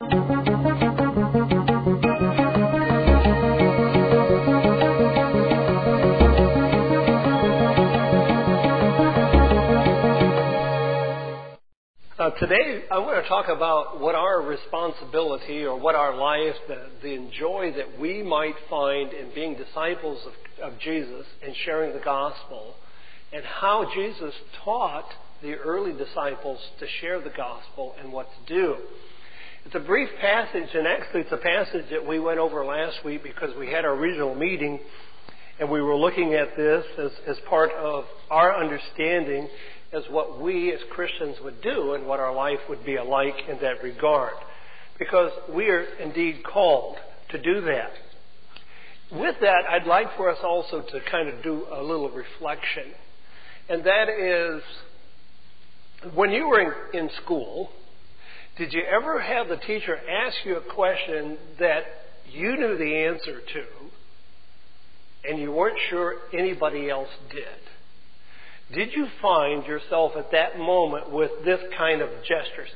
Today, I want to talk about what our responsibility or what our life, the joy that we might find in being disciples of Jesus and sharing the gospel, and how Jesus taught the early disciples to share the gospel and what to do. It's a brief passage, and actually it's a passage that we went over last week because we had our regional meeting, and we were looking at this as part of our understanding as what we as Christians would do and what our life would be alike in that regard. Because we are indeed called to do that. With that, I'd like for us also to kind of do a little reflection. And that is, when you were in school, did you ever have the teacher ask you a question that you knew the answer to and you weren't sure anybody else did? Did you find yourself at that moment with this kind of gestures?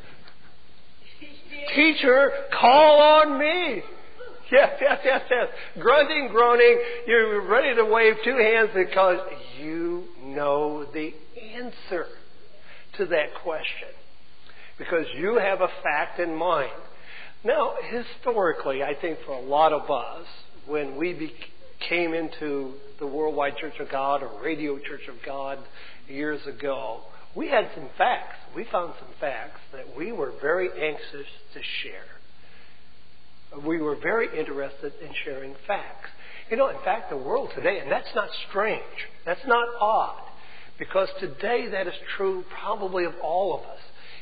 Teacher, call on me. Yes. Grunting, groaning. You're ready to wave two hands because you know the answer to that question. Because you have a fact in mind. Now, historically, I think for a lot of us, when we came into the Worldwide Church of God or Radio Church of God years ago, we had some facts. We found some facts that we were very anxious to share. We were very interested in sharing facts. You know, in fact, the world today, and that's not strange, that's not odd, because today that is true probably of all of us.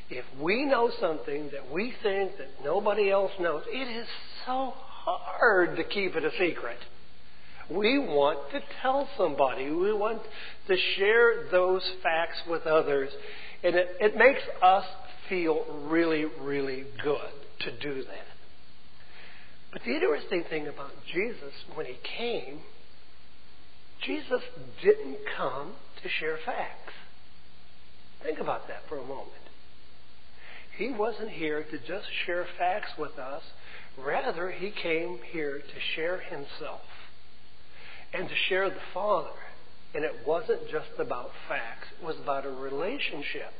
If we know something that we think that nobody else knows, it is so hard to keep it a secret. We want to tell somebody. We want to share those facts with others. And it makes us feel really, really good to do that. But the interesting thing about Jesus, when he came, Jesus didn't come to share facts. Think about that for a moment. He wasn't here to just share facts with us. Rather, he came here to share himself and to share the Father. And it wasn't just about facts. It was about a relationship.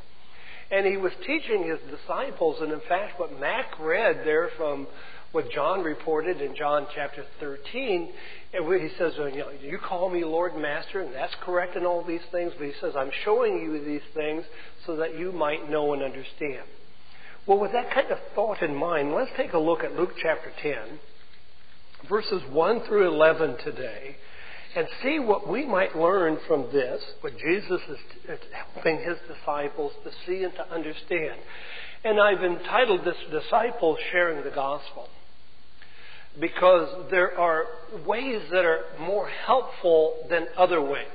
And he was teaching his disciples, and in fact what Mac read there from what John reported in John chapter 13, and he says, you call me Lord and Master, and that's correct in all these things, but he says, I'm showing you these things so that you might know and understand. Well, with that kind of thought in mind, let's take a look at Luke chapter 10, verses 1 through 11 today, and see what we might learn from this, what Jesus is helping his disciples to see and to understand. And I've entitled this Disciples Sharing the Gospel, because there are ways that are more helpful than other ways.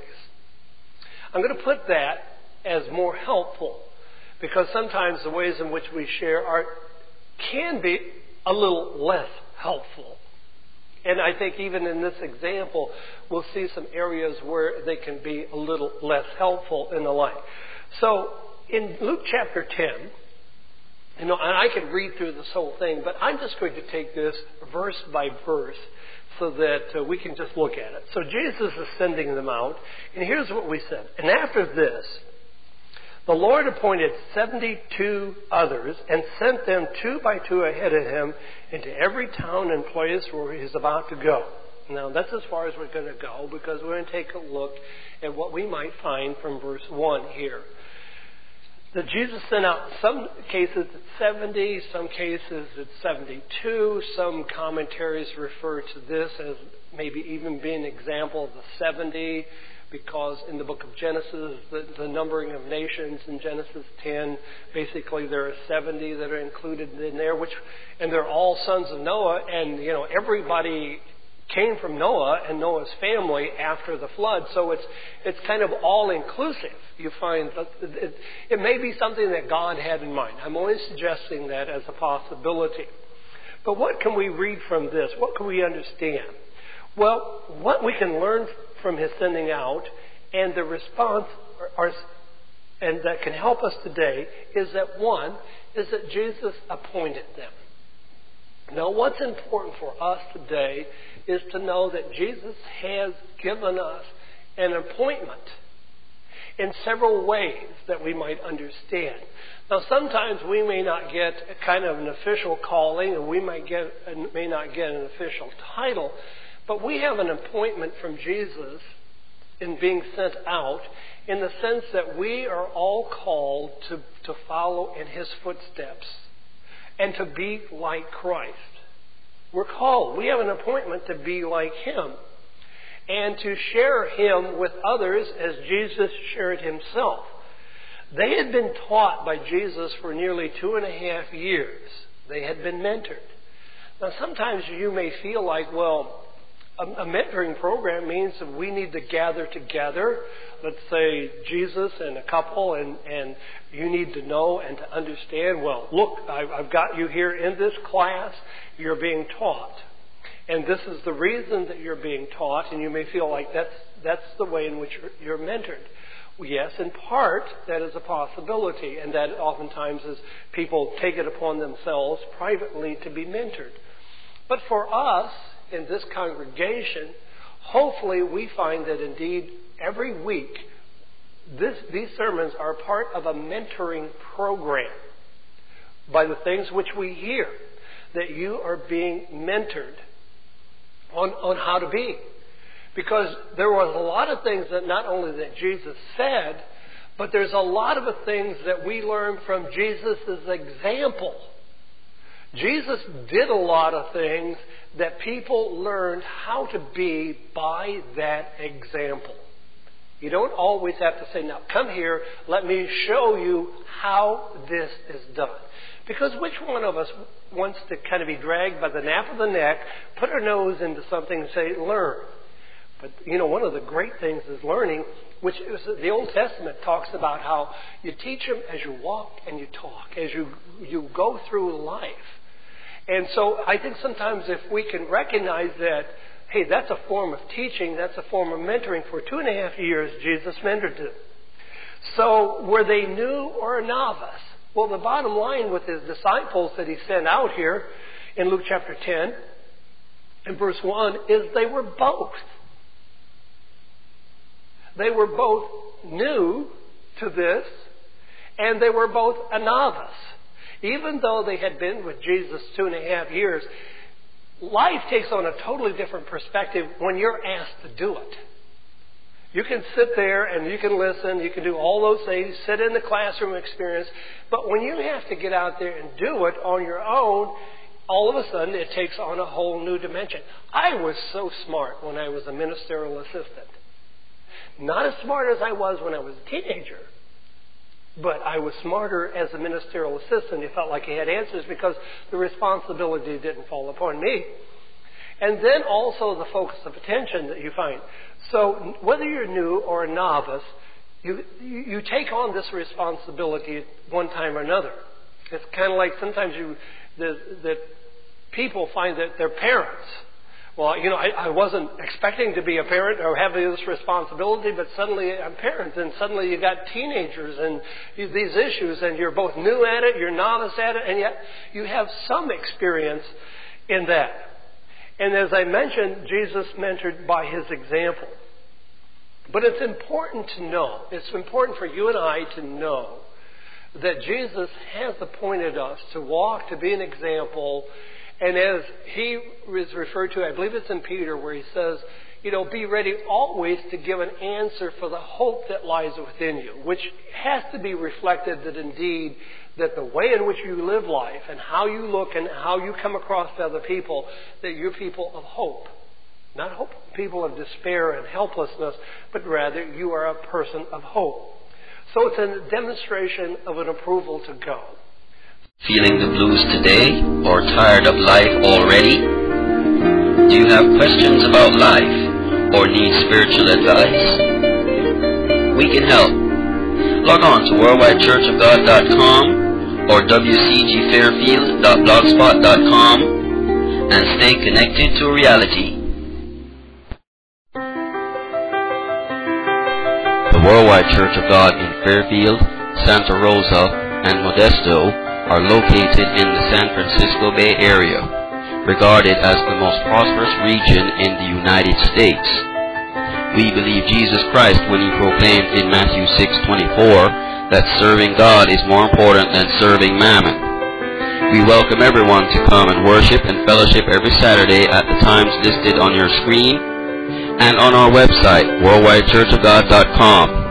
I'm going to put that as more helpful, because sometimes the ways in which we share can be a little less helpful. And I think even in this example, we'll see some areas where they can be a little less helpful and the like. So in Luke chapter 10, and I could read through this whole thing, but I'm just going to take this verse by verse so that we can just look at it. So Jesus is sending them out, and here's what we said. And after this, the Lord appointed 72 others and sent them 2 by 2 ahead of him into every town and place where he's about to go. Now, that's as far as we're going to go, because we're going to take a look at what we might find from verse 1 here. That Jesus sent out, some cases it's 70, some cases it's 72. Some commentaries refer to this as maybe even being an example of the 70, because in the book of Genesis, the numbering of nations in Genesis 10, basically there are 70 that are included in there, and they're all sons of Noah, and everybody came from Noah and Noah's family after the flood, so it's kind of all inclusive. You find that it may be something that God had in mind. I'm only suggesting that as a possibility. But what can we read from this? What can we understand? Well, what we can learn from his sending out and the response and that can help us today is that one is that Jesus appointed them. Now, what's important for us today is to know that Jesus has given us an appointment in several ways that we might understand. Now, sometimes we may not get a kind of an official calling, and we may not get an official title, but we have an appointment from Jesus in being sent out in the sense that we are all called to follow in His footsteps and to be like Christ. We're called. We have an appointment to be like Him and to share Him with others as Jesus shared Himself. They had been taught by Jesus for nearly 2.5 years. They had been mentored. Now, sometimes you may feel like, well, a mentoring program means that we need to gather together, let's say Jesus and a couple, and you need to know and to understand, well, look, I've got you here in this class, you're being taught. And this is the reason that you're being taught, and you may feel like that's the way in which you're mentored. Well, yes, in part, that is a possibility, and that oftentimes is people take it upon themselves privately to be mentored. But for us, in this congregation, hopefully we find that indeed every week these sermons are part of a mentoring program. By the things which we hear, that you are being mentored on how to be. Because there was a lot of things that not only that Jesus said, but there's a lot of the things that we learn from Jesus' example. Jesus did a lot of things that people learned how to be by that example. You don't always have to say, now come here, let me show you how this is done. Because which one of us wants to kind of be dragged by the nape of the neck, put our nose into something and say, learn? But, one of the great things is learning, which is the Old Testament talks about how you teach them as you walk and you talk, as you go through life. And so I think sometimes if we can recognize that, hey, that's a form of teaching, that's a form of mentoring. For 2.5 years, Jesus mentored them. So were they new or a novice? Well, the bottom line with His disciples that He sent out here in Luke chapter 10 and verse 1 is they were both. They were both new to this, and they were both a novice. Even though they had been with Jesus 2.5 years, life takes on a totally different perspective when you're asked to do it. You can sit there and you can listen, you can do all those things, sit in the classroom experience, but when you have to get out there and do it on your own, all of a sudden it takes on a whole new dimension. I was so smart when I was a ministerial assistant. Not as smart as I was when I was a teenager, but I was smarter as a ministerial assistant. It felt like I had answers because the responsibility didn't fall upon me. And then also the focus of attention that you find. So whether you're new or a novice, you take on this responsibility at one time or another. It's kind of like sometimes that people find that they're parents. Well, I wasn't expecting to be a parent or have this responsibility, but suddenly I'm parent, and suddenly you got teenagers and these issues, and you're both new at it, you're novice at it, and yet you have some experience in that. And as I mentioned, Jesus mentored by His example. But it's important to know, it's important for you and I to know that Jesus has appointed us to walk, to be an example. And as He is referred to, I believe it's in Peter, where He says, be ready always to give an answer for the hope that lies within you, which has to be reflected that indeed that the way in which you live life and how you look and how you come across to other people, that you're people of hope. Not hope, people of despair and helplessness, but rather you are a person of hope. So it's a demonstration of an approval to go. Feeling the blues today or tired of life already? Do you have questions about life or need spiritual advice? We can help. Log on to worldwidechurchofgod.com or wcgfairfield.blogspot.com and stay connected to reality. The Worldwide Church of God in Fairfield, Santa Rosa, and Modesto are located in the San Francisco Bay Area. regarded as the most prosperous region in the United States. We believe Jesus Christ when he proclaimed in Matthew 6:24 that serving God is more important than serving mammon. We welcome everyone to come and worship and fellowship every Saturday at the times listed on your screen and on our website, worldwidechurchofgod.com.